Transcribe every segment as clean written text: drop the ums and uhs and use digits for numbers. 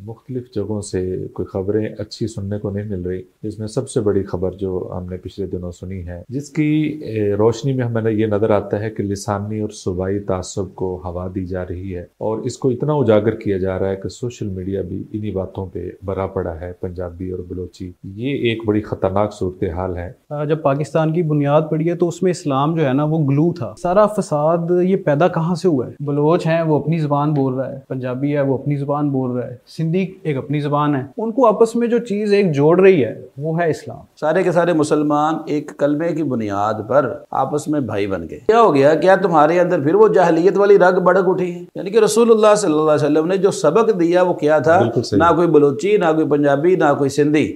मुख्तलिफ़ जगहों से कोई ख़बरें अच्छी सुनने को नहीं मिल रही, जिसमें सबसे बड़ी ख़बर जो हमने पिछले दिनों सुनी है, जिसकी रोशनी में हमें ये नज़र आता है कि लिसानी और सूबाई तासुब को हवा दी जा रही है और इसको इतना उजागर किया जा रहा है कि सोशल मीडिया भी इन्हीं बातों पे भरा पड़ा है। पंजाबी और बलोची, ये एक बड़ी ख़तरनाक सूरत हाल है। जब पाकिस्तान की बुनियाद पड़ी है तो उसमें इस्लाम जो है ना वो ग्लू था। सारा फसाद ये पैदा कहाँ से हुआ है? बलोच हैं वो अपनी ज़बान बोल रहा है, पंजाबी है वो अपनी ज़बान बोल रहा है, सिंधी एक अपनी ज़बान है। उनको आपस में जो चीज़ एक जोड़ रही है वो है इस्लाम। सारे के सारे मुसलमान एक कलमे की बुनियाद पर आपस में भाई बन गए। क्या हो गया? क्या तुम्हारे अंदर फिर वो जाहलियत वाली रग बढ़क उठी है? यानी कि रसूलुल्लाह सल्लल्लाहु अलैहि वसल्लम ने जो सबक दिया वो क्या था? ना कोई बलोची, ना कोई पंजाबी, ना कोई सिंधी,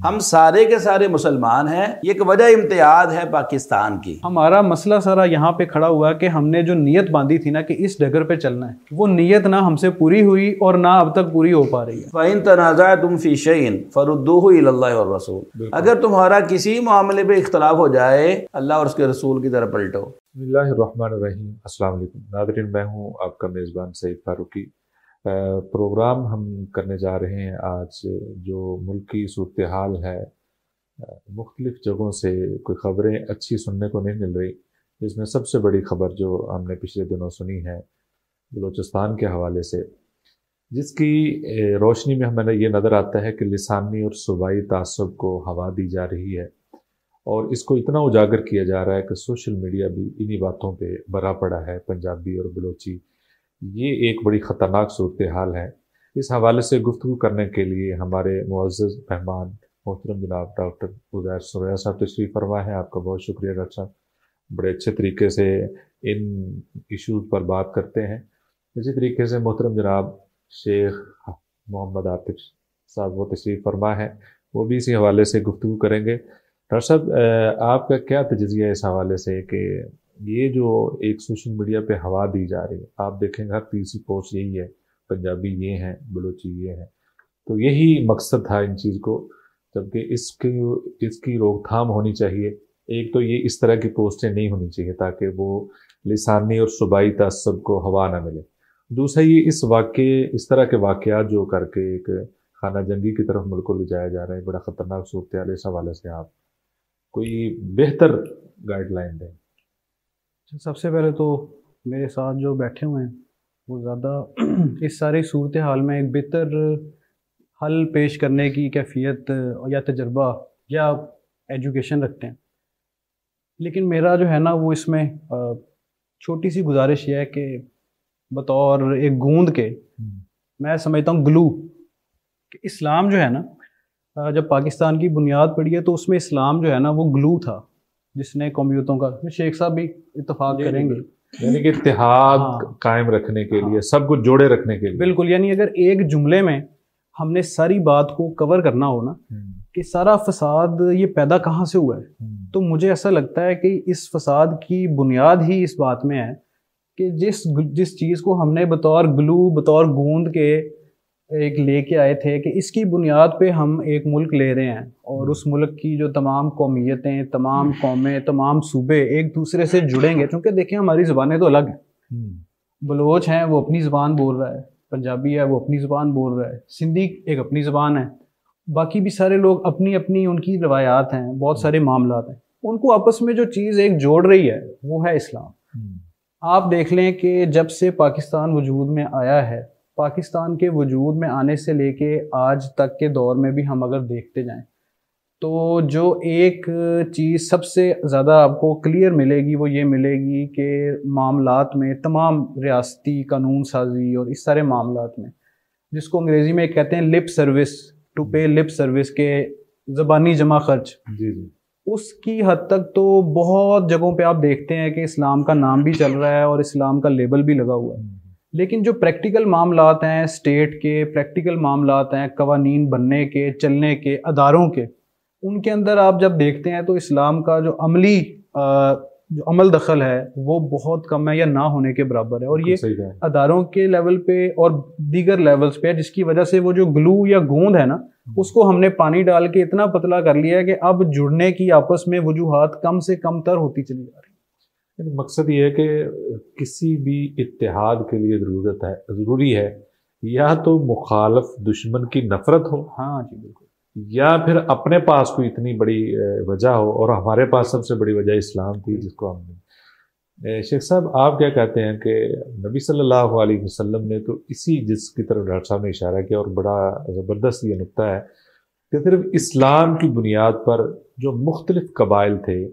हम सारे के सारे मुसलमान हैं। ये एक वजह इम्तियाज है पाकिस्तान की। हमारा मसला सारा यहाँ पे खड़ा हुआ कि हमने जो नीयत बांधी थी ना कि इस डगर पे चलना है, वो नीयत ना हमसे पूरी हुई और ना अब तक पूरी हो पा रही है। फ़इन तनाज़अतुम फ़ी शैइन फ़रुद्दूहु इलल्लाहि वर रसूल। अगर तुम्हारा किसी मामले पे इख्तलाफ हो जाए, अल्लाह और उसके रसूल की तरफ पलटो। बिस्मिल्लाहिर्रहमानिर्रहीम। अस्सलाम वालेकुम नाज़रीन, मैं हूँ आपका मेज़बान सईद फारूकी। प्रोग्राम हम करने जा रहे हैं आज जो मुल्की सूरत हाल है, मुख्तलिफ़ जगहों से कोई ख़बरें अच्छी सुनने को नहीं मिल रही, जिसमें सबसे बड़ी ख़बर जो हमने पिछले दिनों सुनी है बलूचिस्तान के हवाले से, जिसकी रोशनी में हमें ये नज़र आता है कि लिसानी और सूबाई तासुब को हवा दी जा रही है और इसको इतना उजागर किया जा रहा है कि सोशल मीडिया भी इन्हीं बातों पे भरा पड़ा है। पंजाबी और बलोची, ये एक बड़ी ख़तरनाक सूरत हाल है। इस हवाले से गुफ्तगू करने के लिए हमारे मुअज़्ज़ज़ मेहमान मोहतरम जनाब डॉक्टर उज़ैर सुरैया साहब तशरीफ़ फरमा है। आपका बहुत शुक्रिया डॉक्टर साहब, बड़े अच्छे तरीके से इन इशूज़ पर बात करते हैं। इसी तरीके से मोहतरम जनाब शेख मोहम्मद आतिफ साहब वो तशरीफ़ फरमा है, वो भी इसी हवाले से गुफ्तगू करेंगे। डॉक्टर साहब, आपका क्या तजज़िया है इस हवाले से कि ये जो एक सोशल मीडिया पे हवा दी जा रही है, आप देखेंगे हर तीसरी पोस्ट यही है, पंजाबी ये हैं, बलोची ये हैं, तो यही मकसद था इन चीज़ को, जबकि इसकी रोकथाम होनी चाहिए। एक तो ये इस तरह की पोस्टें नहीं होनी चाहिए ताकि वो लिसानी और सूबाई तअस्सुब को हवा ना मिले। दूसरा, ये इस तरह के वाक़यात जो करके एक खाना जंगी की तरफ मुल्क को ले जाया जा रहा है, बड़ा ख़तरनाक सूरत हाल है। इस हवाले से आप कोई बेहतर गाइडलाइन दें। सबसे पहले तो मेरे साथ जो बैठे हुए हैं वो ज़्यादा इस सारी सूरत हाल में एक बेहतर हल पेश करने की कैफियत या तजर्बा या एजुकेशन रखते हैं, लेकिन मेरा जो है ना वो इसमें छोटी सी गुजारिश ये है कि बतौर एक गूंद के मैं समझता हूँ ग्लू कि इस्लाम जो है ना, जब पाकिस्तान की बुनियाद पड़ी है तो उसमें इस्लाम जो है ना वो ग्लू था जिसने कौमियतों का, शेख साहब भी इत्तेफाक करेंगे, यानी कि इत्तेहाद कायम रखने के लिए, सब कुछ जोड़े रखने के लिए। बिल्कुल, यानी अगर एक जुमले में हमने सारी बात को कवर करना हो ना कि सारा फसाद ये पैदा कहाँ से हुआ है, तो मुझे ऐसा लगता है कि इस फसाद की बुनियाद ही इस बात में है कि जिस चीज़ को हमने बतौर ग्लू, बतौर गूंद के एक लेके आए थे कि इसकी बुनियाद पे हम एक मुल्क ले रहे हैं और उस मुल्क की जो तमाम कौमियतें, तमाम कौमें, तमाम सूबे एक दूसरे से जुड़ेंगे। क्योंकि देखिए हमारी ज़बानें तो अलग हैं, बलोच हैं वो अपनी ज़बान बोल रहा है, पंजाबी है वो अपनी ज़बान बोल रहा है, सिंधी एक अपनी ज़बान है, बाकी भी सारे लोग अपनी अपनी उनकी रवायात हैं, बहुत सारे मामलात हैं। उनको आपस में जो चीज़ एक जोड़ रही है वो है इस्लाम। आप देख लें कि जब से पाकिस्तान वजूद में आया है, पाकिस्तान के वजूद में आने से लेके आज तक के दौर में भी हम अगर देखते जाएं तो जो एक चीज़ सबसे ज़्यादा आपको क्लियर मिलेगी वो ये मिलेगी कि मामलात में, तमाम रियासती कानून साजी और इस सारे मामलात में, जिसको अंग्रेज़ी में कहते हैं लिप सर्विस, टू पे लिप सर्विस के ज़बानी जमा खर्च, जी, उसकी हद तक तो बहुत जगहों पे आप देखते हैं कि इस्लाम का नाम भी चल रहा है और इस्लाम का लेबल भी लगा हुआ है, लेकिन जो प्रैक्टिकल मामलात हैं, स्टेट के प्रैक्टिकल मामलात हैं, कवानीन बनने के, चलने के, अदारों के, उनके अंदर आप जब देखते हैं तो इस्लाम का जो जो अमल दखल है वो बहुत कम है या ना होने के बराबर है। और ये अदारों के लेवल पे और दीगर लेवल्स पे है, जिसकी वजह से वो जो ग्लू या गूंद है ना, उसको हमने पानी डाल के इतना पतला कर लिया है कि अब जुड़ने की आपस में वजूहात कम से कम तर होती चली जा रही है। मकसद ये है कि किसी भी इत्तेहाद के लिए ज़रूरी है या तो मुखालफ दुश्मन की नफरत हो, हाँ जी बिल्कुल, या फिर अपने पास कोई इतनी बड़ी वजह हो, और हमारे पास सबसे बड़ी वजह इस्लाम थी जिसको हमने। शेख साहब, आप क्या कहते हैं कि नबी सल्लल्लाहु अलैहि वसल्लम ने तो इसी जिसकी तरफ डॉक्टर साहब ने इशारा किया, और बड़ा ज़बरदस्त ये नुक्ता है कि सिर्फ इस्लाम की बुनियाद पर जो मुख्तलिफ कबाइल थे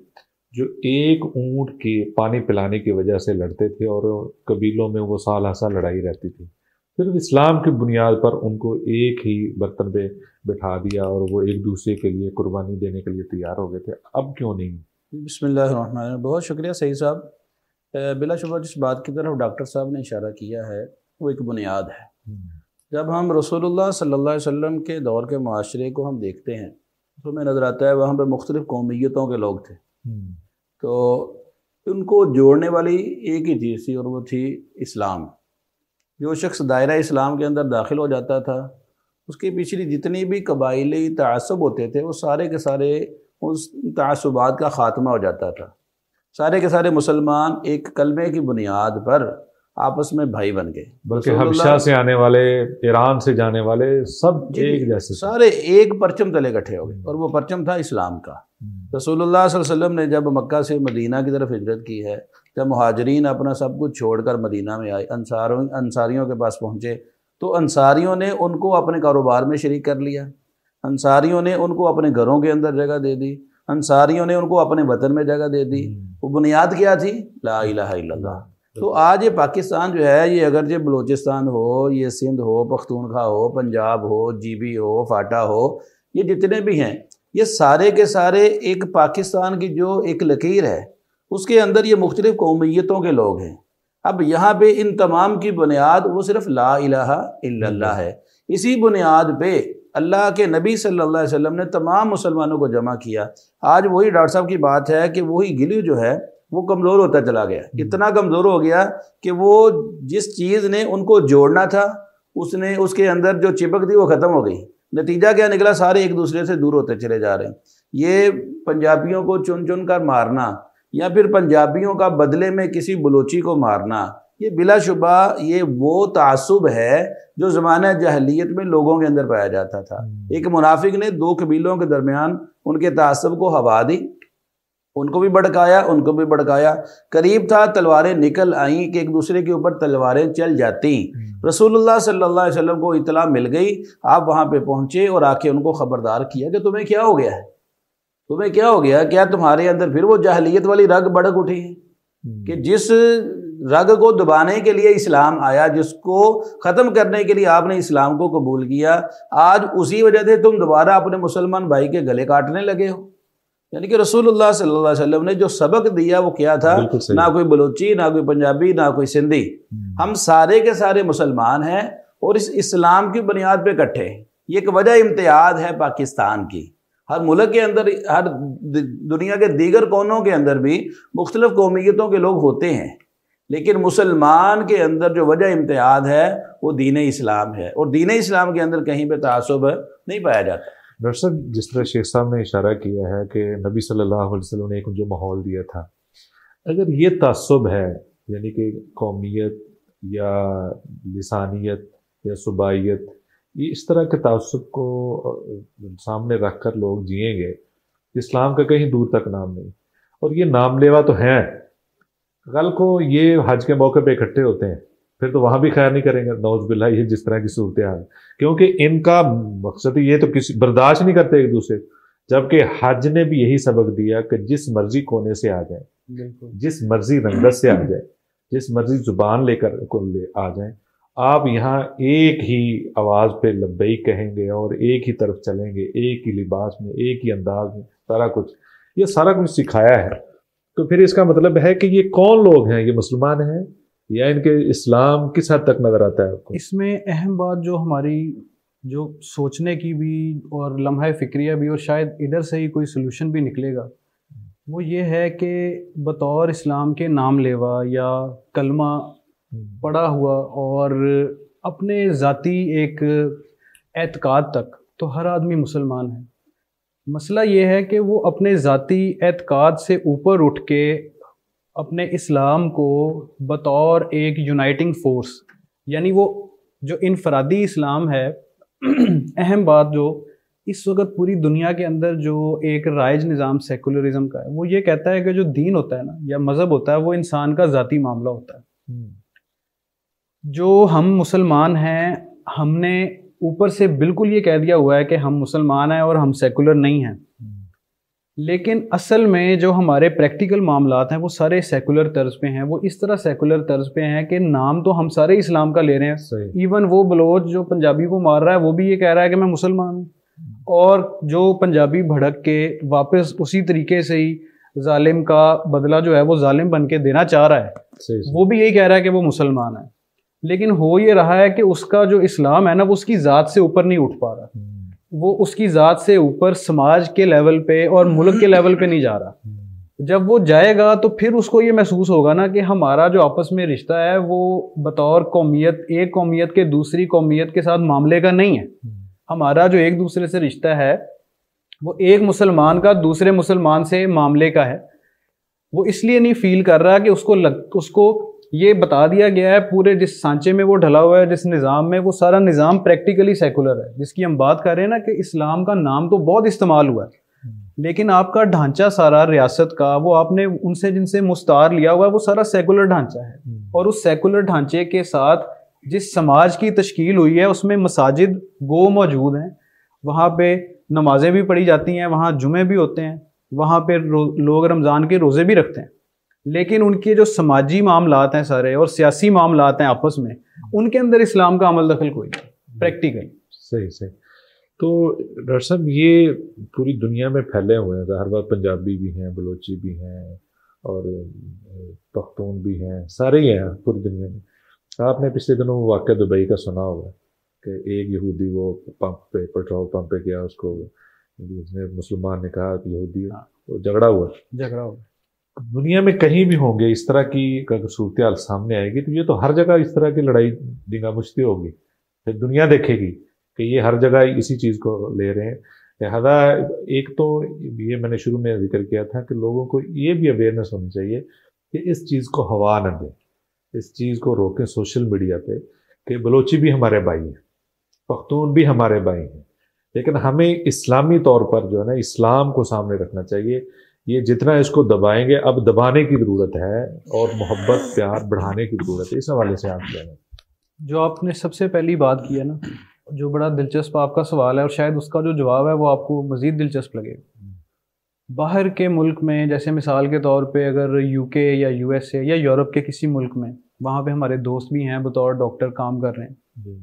जो एक ऊँट के पानी पिलाने की वजह से लड़ते थे, और कबीलों में वो साल हर साल लड़ाई रहती थी, सिर्फ इस्लाम की बुनियाद पर उनको एक ही बर्तन पे बिठा दिया और वो एक दूसरे के लिए कुर्बानी देने के लिए तैयार हो गए थे। अब क्यों नहीं? बिस्मिल्लाहिर्रहमानिर्रहीम, बहुत शुक्रिया सही साहब। बिलाशुबा जिस बात की तरफ डॉक्टर साहब ने इशारा किया है वो एक बुनियाद है। जब हम रसूलुल्लाह सल्लल्लाहु अलैहि वसल्लम के दौर के माशरे को हम देखते हैं तो हमें नज़र आता है वहाँ पर मुख्तलिफ़ कौमियतों के लोग थे, तो उनको जोड़ने वाली एक ही चीज़ थी और वो थी इस्लाम। जो शख्स दायरा इस्लाम के अंदर दाखिल हो जाता था उसकी पिछली जितनी भी कबाइली तआस्सुब होते थे वो सारे के सारे उस तआस्सुबात का ख़ात्मा हो जाता था। सारे के सारे मुसलमान एक कलमे की बुनियाद पर आपस में भाई बन गए। बल्कि हबशा से आने वाले, ईरान से जाने वाले सब एक जैसे, सारे एक परचम तले इकट्ठे हो गए और वो परचम था इस्लाम का। रसूलुल्लाह सल्लल्लाहु अलैहि वसल्लम ने जब मक्का से मदीना की तरफ हिजरत की है, जब मुहाजिरीन अपना सब कुछ छोड़कर मदीना में आए, अंसारियों के पास पहुँचे, तो अंसारियों ने उनको अपने कारोबार में शरीक कर लिया, अंसारियों ने उनको अपने घरों के अंदर जगह दे दी, अंसारियों ने उनको अपने वतन में जगह दे दी। वो बुनियाद क्या थी? ला इलाहा इल्लल्लाह। तो आज ये पाकिस्तान जो है, ये अगर ये बलूचिस्तान हो, ये सिंध हो, पख्तूनख्वा हो, पंजाब हो, जीबी हो, फाटा हो, ये जितने भी हैं, ये सारे के सारे एक पाकिस्तान की जो एक लकीर है उसके अंदर ये मुख्तलिफ कौमियतों के लोग हैं। अब यहाँ पे इन तमाम की बुनियाद वो सिर्फ ला इलाहा इल्लल्लाह है। इसी बुनियाद पे अल्लाह के नबी सल्लल्लाहु अलैहि वसल्लम ने तमाम मुसलमानों को जमा किया। आज वही डॉक्टर साहब की बात है कि वही गिलू जो है वो कमज़ोर होता चला गया, इतना कमज़ोर हो गया कि वो जिस चीज़ ने उनको जोड़ना था उसने उसके अंदर जो चिपक थी वो ख़त्म हो गई। नतीजा क्या निकला? सारे एक दूसरे से दूर होते चले जा रहे हैं। ये पंजाबियों को चुन चुन कर मारना या फिर पंजाबियों का बदले में किसी बलोची को मारना, ये बिलाशुबा ये वो तासुब है जो ज़माना जहलियत में लोगों के अंदर पाया जाता था। एक मुनाफिक ने दो कबीलों के दरमियान उनके तासुब को हवा दी, उनको भी भड़काया, उनको भी भड़काया। करीब था तलवारें निकल आईं कि एक दूसरे के ऊपर तलवारें चल जाती। रसूलुल्लाह सल्लल्लाहु अलैहि वसल्लम को इतला मिल गई, आप वहाँ पे पहुँचे और आके उनको ख़बरदार किया कि तुम्हें क्या हो गया है, तुम्हें क्या हो गया, क्या तुम्हारे अंदर फिर वो जाहलियत वाली रग भड़क उठी है कि जिस रग को दबाने के लिए इस्लाम आया, जिसको ख़त्म करने के लिए आपने इस्लाम को कबूल किया, आज उसी वजह से तुम दोबारा अपने मुसलमान भाई के गले काटने लगे हो। यानी कि रसूलुल्लाह सल्लल्लाहु अलैहि वसल्लम ने जो सबक दिया वो क्या था? ना कोई बलोची, ना कोई पंजाबी, ना कोई सिंधी, हम सारे के सारे मुसलमान हैं और इस इस्लाम की बुनियाद पे इकट्ठे हैं। ये एक वजह इम्तियाज है पाकिस्तान की। हर मुल्क के अंदर, हर दुनिया के दीगर कोनों के अंदर भी मुख्तलिफ कौमियतों के लोग होते हैं, लेकिन मुसलमान के अंदर जो वजह इम्तियाज है वो दीन इस्लाम है और दीन इस्लाम के अंदर कहीं पे तासुब नहीं पाया जाता। डॉक्टर साहब, जिस तरह शेख साहब ने इशारा किया है कि नबी सल्लल्लाहु अलैहि वसल्लम ने एक जो माहौल दिया था, अगर ये तासुब है यानी कि कौमियत या लिसानियत या सुबाइयत, ये इस तरह के तासुब को सामने रख कर लोग जिएंगे, इस्लाम का कहीं दूर तक नाम नहीं। और ये नाम लेवा तो हैं, कल को ये हज के मौके पे इकट्ठे होते हैं, फिर तो वहाँ भी खैर नहीं करेंगे, नौज़ बिल्लाह, ये जिस तरह की सूरत हाल, क्योंकि इनका मकसद ये तो किसी बर्दाश्त नहीं करते एक दूसरे। जबकि हज ने भी यही सबक दिया कि जिस मर्जी कोने से आ जाए, जिस मर्जी रंगत से आ जाए, जिस मर्जी जुबान लेकर आ जाए, आप यहाँ एक ही आवाज़ पे लब्बैक कहेंगे और एक ही तरफ चलेंगे, एक ही लिबास में, एक ही अंदाज में, सारा कुछ, ये सारा कुछ सिखाया है। तो फिर इसका मतलब है कि ये कौन लोग हैं? ये मुसलमान हैं या इनके इस्लाम किस हद तक नजर आता है आपको? इसमें अहम बात जो हमारी जो सोचने की भी और लम्हा फिक्रिया भी, और शायद इधर से ही कोई सोल्यूशन भी निकलेगा, वो ये है कि बतौर इस्लाम के नाम लेवा या कलमा पढ़ा हुआ और अपने ज़ाती एक एतकाद तक तो हर आदमी मुसलमान है। मसला ये है कि वो अपने ज़ाती एतकाद से ऊपर उठ के अपने इस्लाम को बतौर एक यूनाइटिंग फोर्स, यानी वो جو انفرادی اسلام ہے اہم بات جو اس وقت پوری دنیا کے اندر جو ایک رائج نظام سیکولرزم کا ہے وہ یہ کہتا ہے کہ جو دین ہوتا ہے نا یا مذہب ہوتا ہے وہ انسان کا ذاتی معاملہ ہوتا ہے. جو ہم مسلمان ہیں ہم نے اوپر سے بالکل یہ کہہ دیا ہوا ہے کہ ہم مسلمان ہیں اور ہم سیکولر نہیں ہیں, لیکن اصل میں جو ہمارے پریکٹیکل معاملات ہیں وہ سارے سیکولر طرز پہ ہیں. وہ اس طرح سیکولر طرز پہ ہیں کہ نام تو ہم سارے اسلام کا لے رہے ہیں. ایون وہ بلوچ جو پنجابی کو مار رہا ہے وہ بھی یہ کہہ رہا ہے کہ میں مسلمان ہوں, اور جو پنجابی بھڑک کے واپس اسی طریقے سے ہی ظالم کا بدلہ جو ہے وہ ظالم بن کے دینا چاہ رہا ہے وہ بھی یہی کہہ رہا ہے کہ وہ مسلمان ہے. لیکن ہو یہ رہا ہے کہ اس کا جو اسلام ہے نا وہ اس کی ذات سے اوپر نہیں اٹھ پا رہا, وہ اس کی ذات سے اوپر سماج کے لیول پہ اور ملک کے لیول پہ نہیں جا رہا. جب وہ جائے گا تو پھر اس کو یہ محسوس ہوگا نا کہ ہمارا جو آپس میں رشتہ ہے وہ بطور قومیت ایک قومیت کے دوسری قومیت کے ساتھ معاملے کا نہیں ہے. ہمارا جو ایک دوسرے سے رشتہ ہے وہ ایک مسلمان کا دوسرے مسلمان سے معاملے کا ہے. وہ اس لیے نہیں فیل کر رہا کہ اس کو یہ بتا دیا گیا ہے پورے جس سانچے میں وہ ڈھلا ہوا ہے جس نظام میں, وہ سارا نظام پریکٹیکلی سیکولر ہے جس کی ہم بات کر رہے ہیں نا کہ اسلام کا نام تو بہت استعمال ہوا ہے لیکن آپ کا ڈھانچہ سارا ریاست کا وہ آپ نے ان سے جن سے مستعار لیا ہوا ہے وہ سارا سیکولر ڈھانچہ ہے. اور اس سیکولر ڈھانچے کے ساتھ جس سماج کی تشکیل ہوئی ہے اس میں مساجد گو موجود ہیں, وہاں پہ نمازیں بھی پڑھی جاتی ہیں, وہاں جمعے بھی ہوتے ہیں, وہاں پہ لوگ رمضان کے روزے بھی رکھتے ہیں, لیکن ان کے جو سماجی معاملات ہیں سارے اور سیاسی معاملات ہیں آپس میں ان کے اندر اسلام کا عمل دخل کوئی نہیں پریکٹیکل. صحیح. تو ڈاکٹر صاحب یہ پوری دنیا میں پھیلے ہوئے ہیں, ہر بات پنجابی بھی ہیں, بلوچی بھی ہیں اور پختون بھی ہیں, سارے ہی ہیں پوری دنیا میں. آپ نے پچھلے دنوں واقعہ دبئی کا سنا ہوگا کہ ایک یہودی وہ پمپ پہ پیٹرول پمپ پہ گیا, اس کو اس نے مسلمان نے کہا کہ یہودی وہ جھگڑا ہوا. دنیا میں کہیں بھی ہوں گے اس طرح کی صورتحال سامنے آئے گی تو یہ تو ہر جگہ اس طرح کی لڑائی دنگا مشتی ہوگی, پھر دنیا دیکھے گی کہ یہ ہر جگہ اسی چیز کو لے رہے ہیں. لہٰذا ایک تو یہ میں نے شروع میں ذکر کیا تھا کہ لوگوں کو یہ بھی اویئرنیس ہونی چاہیے کہ اس چیز کو ہوا نہ دیں, اس چیز کو روکیں سوشل میڈیا پہ کہ بلوچی بھی ہمارے بھائی ہیں, پختون بھی ہمارے بھائی ہیں, لیکن ہمیں اسلامی طور پر جو ہے نا اسلام کو سامنے رکھنا چاہیے. یہ جتنا اس کو دبائیں گے اب دبانے کی ضرورت ہے اور محبت پیار بڑھانے کی ضرورت ہے. اس حوالے سے آپ کیا ہیں؟ جو آپ نے سب سے پہلی بات کی ہے نا, جو بڑا دلچسپ آپ کا سوال ہے اور شاید اس کا جو جواب ہے وہ آپ کو مزید دلچسپ لگے گا. باہر کے ملک میں جیسے مثال کے طور پہ اگر یو کے یا یو ایس اے یا یورپ کے کسی ملک میں, وہاں پہ ہمارے دوست بھی ہیں بطور ڈاکٹر کام کر رہے ہیں,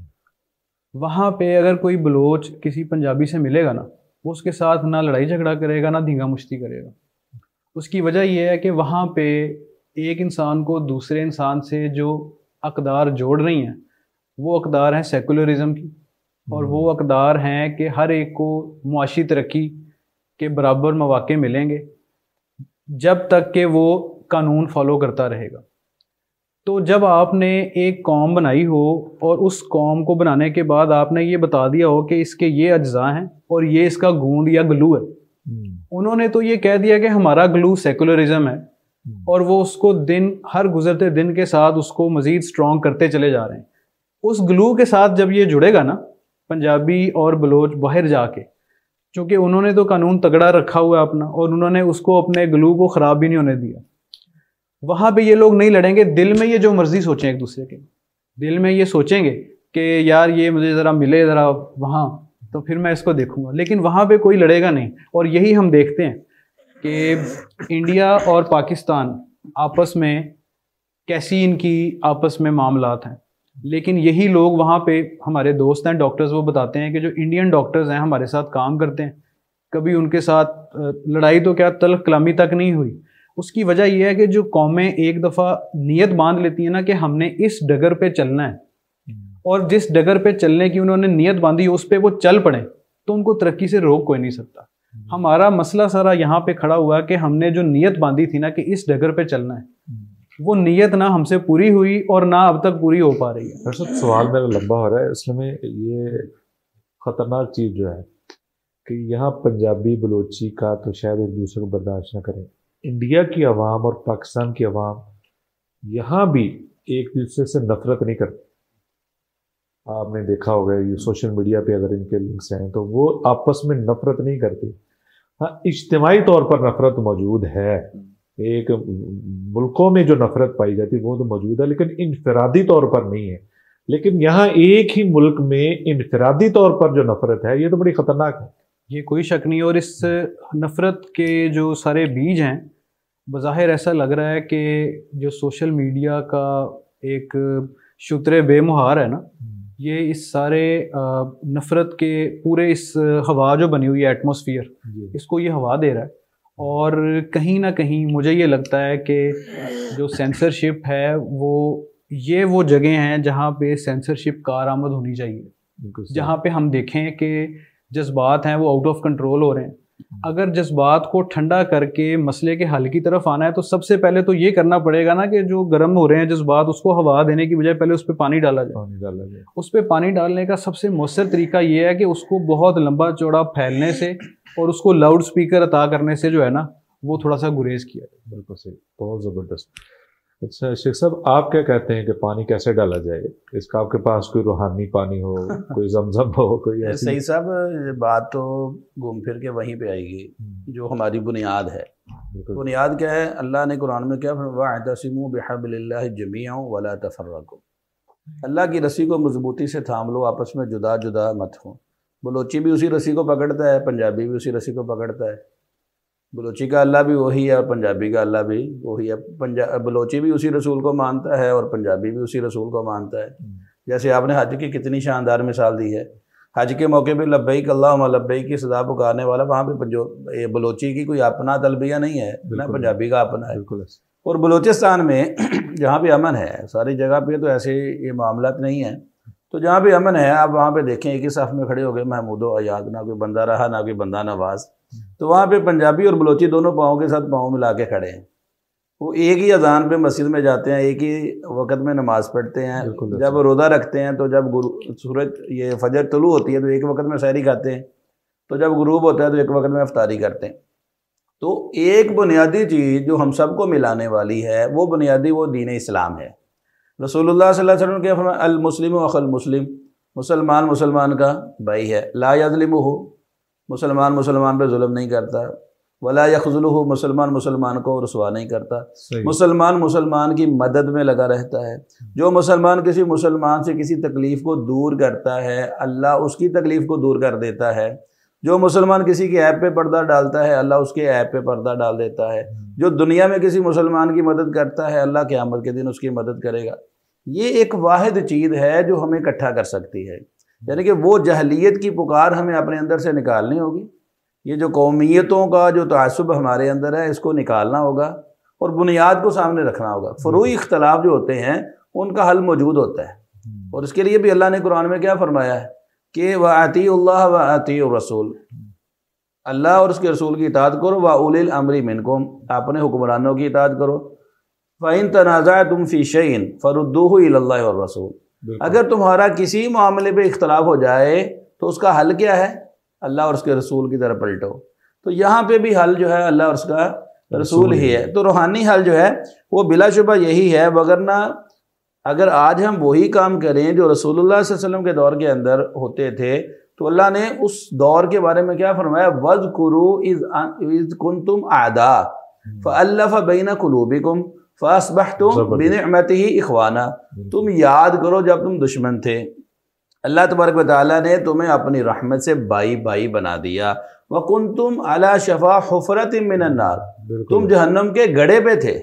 وہاں پہ اگر کوئی بلوچ کسی پنجابی سے ملے گا نا وہ اس کے ساتھ نہ لڑائی جھگڑا کرے گا نہ دھینگا مشتی کرے گا. اس کی وجہ یہ ہے کہ وہاں پہ ایک انسان کو دوسرے انسان سے جو اقدار جوڑ رہی ہیں وہ اقدار ہیں سیکولرزم کی, اور وہ اقدار ہیں کہ ہر ایک کو معاشی ترقی کے برابر مواقع ملیں گے جب تک کہ وہ قانون فالو کرتا رہے گا. تو جب آپ نے ایک قوم بنائی ہو اور اس قوم کو بنانے کے بعد آپ نے یہ بتا دیا ہو کہ اس کے یہ اجزاء ہیں اور یہ اس کا گوند یا گلو ہے, انہوں نے تو یہ کہہ دیا کہ ہمارا گلو سیکولرزم ہے, اور وہ اس کو ہر گزرتے دن کے ساتھ اس کو مزید سٹرونگ کرتے چلے جا رہے ہیں. اس گلو کے ساتھ جب یہ جڑے گا نا پنجابی اور بلوچ باہر جا کے, چونکہ انہوں نے تو قانون تگڑا رکھا ہوا ہے اپنا اور انہوں نے اس کو اپنے گلو کو خراب بھی نہیں ہونے دیا, وہاں پہ یہ لوگ نہیں لڑیں گے. دل میں یہ جو مرضی سوچیں ایک دوسرے کے, دل میں یہ سوچیں گے کہ یار یہ مجھے ذرا ملے ذرا وہاں تو پھر میں اس کو دیکھوں گا, لیکن وہاں پہ کوئی لڑے گا نہیں. اور یہی ہم دیکھتے ہیں کہ انڈیا اور پاکستان آپس میں کیسی ان کی آپس میں معاملات ہیں, لیکن یہی لوگ وہاں پہ ہمارے دوست ہیں ڈاکٹرز, وہ بتاتے ہیں کہ جو انڈین ڈاکٹرز ہیں ہمارے ساتھ کام کرتے ہیں, کبھی ان کے ساتھ لڑائی تو کیا تلخ کلامی تک نہیں ہوئی. اس کی وجہ یہ ہے کہ جو قومیں ایک دفعہ نیت باندھ لیتی ہیں نا کہ ہم نے اس ڈگر پہ چلنا ہے, اور جس ڈگر پہ چلنے کی انہوں نے نیت باندھی اس پہ وہ چل پڑیں تو ان کو ترقی سے روک کوئی نہیں سکتا. ہمارا مسئلہ سارا یہاں پہ کھڑا ہوا کہ ہم نے جو نیت باندھی تھی نا کہ اس ڈگر پہ چلنا ہے, وہ نیت نہ ہم سے پوری ہوئی اور نہ اب تک پوری ہو پا رہی ہے. سر سوال میرا لمبا ہو رہا ہے, اس میں یہ خطرناک چیز جو ہے کہ یہاں پنجابی بلوچی کا تو شاید ایک دوسرے کو برداشت نہ کریں, انڈیا کی عوام اور پاکستان کی عوام یہاں بھی ایک دوسرے سے نفرت نہیں کرتی. आपने देखा होगा ये सोशल मीडिया पे अगर इनके लिंक्स हैं तो वो आपस में नफरत नहीं करती। हाँ, इज्तिमाई तौर पर नफरत मौजूद है, एक मुल्कों में जो नफरत पाई जाती है वो तो मौजूद है, लेकिन इनफरादी तौर पर नहीं है। लेकिन यहाँ एक ही मुल्क में इनफरादी तौर पर जो नफरत है ये तो बड़ी खतरनाक है। ये कोई शक नहीं। और इस नफरत के जो सारे बीज हैं, बज़ाहिर ऐसा लग रहा है कि जो सोशल मीडिया का एक शुतरे बेमुहार है ना, ये इस सारे नफरत के पूरे इस हवा जो बनी हुई है एटमॉस्फेयर, इसको ये हवा दे रहा है। और कहीं ना कहीं मुझे ये लगता है कि जो सेंसरशिप है वो जगह हैं जहाँ पे सेंसरशिप कारआमद होनी चाहिए, जहाँ पे हम देखें कि जज्बात हैं वो आउट ऑफ कंट्रोल हो रहे हैं। अगर जज्बात को ठंडा करके मसले के हल की तरफ आना है तो सबसे पहले तो ये करना पड़ेगा ना कि जो गर्म हो रहे हैं जज्बात, उसको हवा देने की बजाय पहले उस पर पानी डाला जाए। उस पर पानी डालने का सबसे मौसर तरीका ये है कि उसको बहुत लंबा चौड़ा फैलने से और उसको लाउड स्पीकर अता करने से जो है ना वो थोड़ा सा गुरेज किया जाए। बिल्कुल सही, बहुत ज़बरदस्त। अच्छा शेख साहब, आप क्या कहते हैं कि पानी कैसे डाला जाए? इसका आपके पास कोई रूहानी पानी हो, कोई जमजम हो, कोई ऐसी? सही साहब, बात तो घूम फिर के वहीं पे आएगी जो हमारी बुनियाद है। बुनियाद क्या है? अल्लाह ने कुरान में क्या फरमाया, वअतसिमू बिहब्लिल्लाहि जमीअन वला तफर्रकू। अल्लाह की रस्सी को मजबूती से थाम लो, आपस में जुदा जुदा मत हो। बलोची भी उसी रस्सी को पकड़ता है, पंजाबी भी उसी रस्सी को पकड़ता है। बलोची का अल्लाह भी वही है और पंजाबी का अल्लाह भी वही है। बलोची भी उसी रसूल को मानता है और पंजाबी भी उसी रसूल को मानता है। जैसे आपने हज की कितनी शानदार मिसाल दी है। हज के मौके पे लब्बैक अल्लाहुम्मा लब्बैक की सदा पुकारने वाला, वहाँ पे बलोची की कोई अपना तलबिया नहीं है ना, पंजाबी का अपना है। बिल्कुल। और बलोचिस्तान में जहाँ पे अमन है, सारी जगह पे तो ऐसे ये मामलात नहीं है, तो जहाँ पे अमन है आप वहाँ पे देखें एक ही साफ में खड़े हो गए महमूदो अयाद, ना कोई बंदा रहा ना कोई बंदा नवाज। तो वहाँ पे पंजाबी और बलोची दोनों पाँव के साथ पाँव मिला के खड़े हैं। वो एक ही अजान पे मस्जिद में जाते हैं, एक ही वक़्त में नमाज़ पढ़ते हैं। जब रोज़ा रखते हैं तो जब सूरज ये फजर तुलू होती है तो एक वक़्त में सहरी खाते हैं, तो जब गुरूब होता है तो एक वक़्त में अफ्तारी करते हैं। तो एक बुनियादी चीज़ जो हम सबको मिलाने वाली है वो बुनियादी वो दीन इस्लाम है। रसूलुल्लाह सल्लल्लाहु अलैहि वसल्लम के फरमाया अल मुस्लिम अखल मुस्लिम, मुसलमान मुसलमान का भाई है। ला यज़लिमुहु, मुसलमान मुसलमान पे जुल्म नहीं करता। वला यख़ज़ुलुहु, मुसलमान मुसलमान को रुसवा नहीं करता। मुसलमान मुसलमान की मदद में लगा रहता है। जो मुसलमान किसी मुसलमान से किसी तकलीफ़ को दूर करता है, अल्लाह उसकी तकलीफ़ को दूर कर देता है। जो मुसलमान किसी के ऐप पे पर्दा डालता है, अल्लाह उसके ऐप पे पर्दा डाल देता है। जो दुनिया में किसी मुसलमान की मदद करता है, अल्लाह क़यामत के दिन उसकी मदद करेगा। ये एक वाहिद चीज़ है जो हमें इकट्ठा कर सकती है। यानी कि वो जहलियत की पुकार हमें अपने अंदर से निकालनी होगी। ये जो कौमियतों का जो तआस्सुब हमारे अंदर है, इसको निकालना होगा और बुनियाद को सामने रखना होगा। फ़ुरूई इख्तलाफ जो होते हैं उनका हल मौजूद होता है, और इसके लिए भी अल्लाह ने कुरान में क्या फरमाया है कि व अतीउल्लाह व अतीउर रसूल, अल्लाह और उसके रसूल की इताअत करो। व उलिल अम्रि मिनकुम, अपने हुक्मरानों की इताअत करो। फ़इन तनाज़अतुम फ़ी शैइन फरुद्दूहु इलल्लाहि वर रसूल, अगर तुम्हारा किसी मामले पे इख्तलाफ हो जाए तो उसका हल क्या है? अल्लाह और उसके रसूल की तरफ पलटो। तो यहाँ पे भी हल जो है अल्लाह और उसका रसूल ही है। तो रूहानी हल जो है वो बिलाशुबा यही है, वगरना अगर आज हम वही काम करें जो रसूलुल्लाह सल्लल्लाहु अलैहि वसल्लम के दौर के अंदर होते थे, तो अल्लाह ने उस दौर के बारे में क्या फरमाया, वज़कुरू इज़ कुंतुम आदा फ़अल्लफ़ बैन क़ुलूबिकुम फ़अस्बहतुम बिनिअमतिही इख़वाना। तुम याद करो जब तुम दुश्मन थे, अल्लाह तबारक व तआला ने तुम्हें अपनी रहमत से भाई भाई बना दिया। व कुंतुम अला शफ़ा हुफ़रतिम मिनन नार, तुम जहन्नम के गड्ढे पे थे,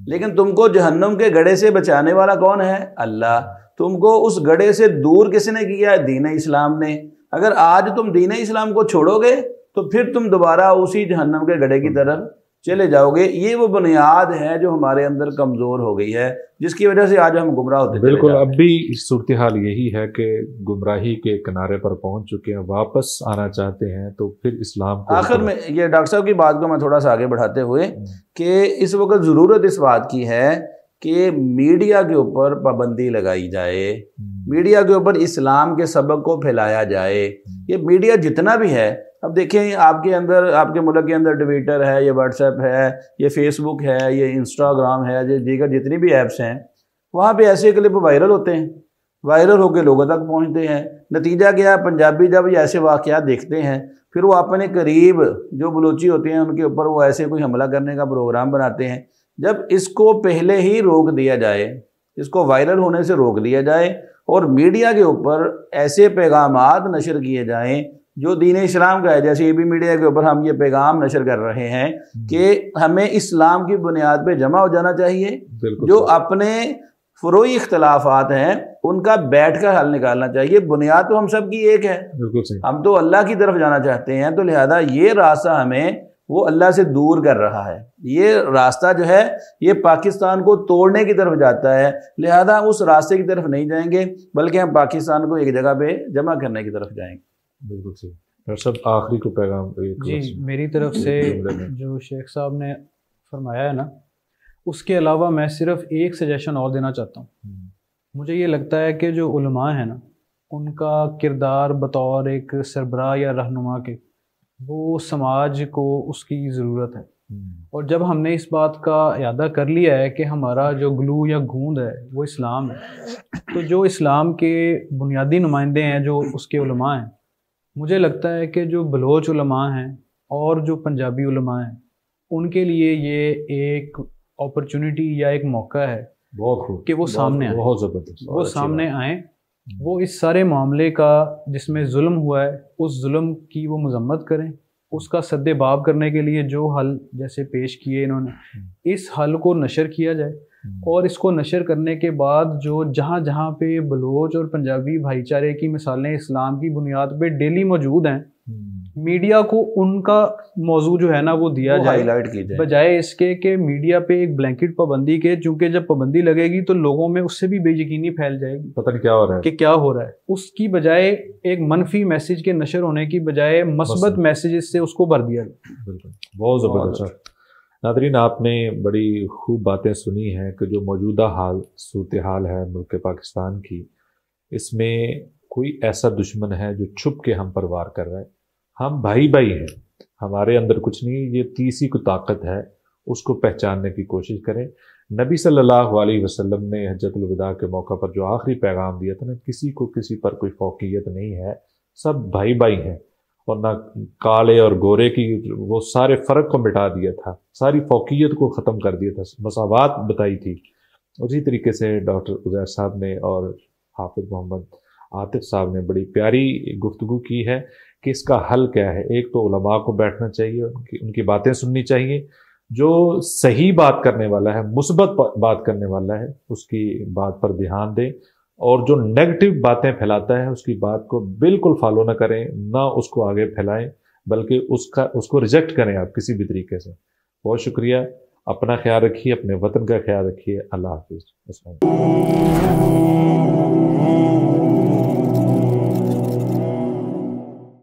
लेकिन तुमको जहन्नम के गड्ढे से बचाने वाला कौन है? अल्लाह। तुमको उस गड्ढे से दूर किसने किया है? दीन इस्लाम ने। अगर आज तुम दीन इस्लाम को छोड़ोगे तो फिर तुम दोबारा उसी जहन्नम के गड्ढे की तरफ चले जाओगे। ये वो बुनियाद है जो हमारे अंदर कमज़ोर हो गई है, जिसकी वजह से आज हम गुमराह होते हैं। बिल्कुल, अब भी सूरत हाल यही है कि गुमराही के किनारे पर पहुंच चुके हैं, वापस आना चाहते हैं, तो फिर इस्लाम को आखिर में ये डॉक्टर साहब की बात को मैं थोड़ा सा आगे बढ़ाते हुए कि इस वक्त ज़रूरत इस बात की है कि मीडिया के ऊपर पाबंदी लगाई जाए, मीडिया के ऊपर इस्लाम के सबक को फैलाया जाए। ये मीडिया जितना भी है, अब देखें आपके अंदर, आपके मुल्क के अंदर ट्विटर है, ये व्हाट्सएप है, ये फेसबुक है, ये इंस्टाग्राम है, ये दीगर जितनी भी ऐप्स हैं, वहाँ पे ऐसे क्लिप वायरल होते हैं। वायरल होकर लोगों तक पहुंचते हैं। नतीजा क्या है, पंजाबी जब ये ऐसे वाक़यात देखते हैं फिर वो अपने करीब जो बलोची होते हैं उनके ऊपर वो ऐसे कोई हमला करने का प्रोग्राम बनाते हैं। जब इसको पहले ही रोक दिया जाए, इसको वायरल होने से रोक दिया जाए और मीडिया के ऊपर ऐसे पैगामात नशर किए जाएँ जो दीन इस्लाम का है, जैसे ये भी मीडिया के ऊपर हम ये पैगाम नशर कर रहे हैं कि हमें इस्लाम की बुनियाद पे जमा हो जाना चाहिए, जो अपने फरोई इख्तलाफात हैं उनका बैठ कर हल निकालना चाहिए। बुनियाद तो हम सब की एक है, हम तो अल्लाह की तरफ जाना चाहते हैं, तो लिहाजा ये रास्ता हमें वो अल्लाह से दूर कर रहा है। ये रास्ता जो है ये पाकिस्तान को तोड़ने की तरफ जाता है, लिहाजा उस रास्ते की तरफ नहीं जाएंगे बल्कि हम पाकिस्तान को एक जगह पे जमा करने की तरफ जाएंगे। बिल्कुल सही। डॉक्टर साहब आखिरी को पैगाम जी मेरी तरफ से जो शेख साहब ने फरमाया है ना, उसके अलावा मैं सिर्फ एक सजेशन और देना चाहता हूँ। मुझे ये लगता है कि जो उलमा है ना, उनका किरदार बतौर एक सरबराह या रहनुमा के, वो समाज को उसकी ज़रूरत है। और जब हमने इस बात का इरादा कर लिया है कि हमारा जो ग्लू या गूंद है वो इस्लाम है, तो जो इस्लाम के बुनियादी नुमाइंदे हैं जो उसके उलमा हैं, मुझे लगता है कि जो बलोच उलमा हैं और जो पंजाबी उलमा हैं उनके लिए ये एक अपॉर्चुनिटी या एक मौका है बहुत कि वो सामने आए, बहुत ज़बरदस्त, वो सामने आए, वो इस सारे मामले का जिसमें जुल्म हुआ है उस जुल्म की वो मजम्मत करें, उसका सद्देबाब करने के लिए जो हल जैसे पेश किए इन्होंने, इस हल को नशर किया जाए। और इसको नशर करने के बाद जो जहाँ जहाँ पे बलोच और पंजाबी भाईचारे की मिसालें इस्लाम की बुनियाद पे डेली मौजूद हैं, मीडिया को उनका मौजू जो है ना वो दिया जाए, हाईलाइट की जाए, बजाय इसके कि मीडिया पे एक ब्लैंकेट पाबंदी के, चूंकि जब पाबंदी लगेगी तो लोगों में उससे भी बेयकीनी फैल जाएगी, पता नहीं क्या हो रहा है कि क्या हो रहा है। उसकी बजाय एक मनफी मैसेज के नशर होने की बजाय मस्बत मैसेज से उसको भर दिया जाए। बिल्कुल, बहुत ज़बरदस्त। नादरीन, आपने बड़ी खूब बातें सुनी हैं कि जो मौजूदा सूरत हाल है मुल्क पाकिस्तान की, इसमें कोई ऐसा दुश्मन है जो छुप के हम पर वार कर रहा है। हम भाई भाई हैं, हमारे अंदर कुछ नहीं, ये तीसरी को ताकत है, उसको पहचानने की कोशिश करें। नबी सल्लल्लाहु अलैहि वसल्लम ने हज्जतुल विदा के मौका पर जो आखिरी पैगाम दिया था ना, किसी को किसी पर कोई फौकियत नहीं है, सब भाई भाई हैं, और ना काले और गोरे की, वो सारे फ़र्क को मिटा दिया था, सारी फौकियत को ख़त्म कर दिया था, मसावात बताई थी। उसी तरीके से डॉक्टर उज़ैर साहब ने और हाफिज़ मोहम्मद आतिफ साहब ने बड़ी प्यारी गुफ्तगू की है कि इसका हल क्या है। एक तो उलमा को बैठना चाहिए, उनकी बातें सुननी चाहिए, जो सही बात करने वाला है, मुस्बत बात करने वाला है, उसकी बात पर ध्यान दें, और जो नेगेटिव बातें फैलाता है उसकी बात को बिल्कुल फॉलो ना करें, ना उसको आगे फैलाएं, बल्कि उसको रिजेक्ट करें आप किसी भी तरीके से। बहुत शुक्रिया, अपना ख्याल रखिए, अपने वतन का ख्याल रखिए। अल्लाह हाफिज़।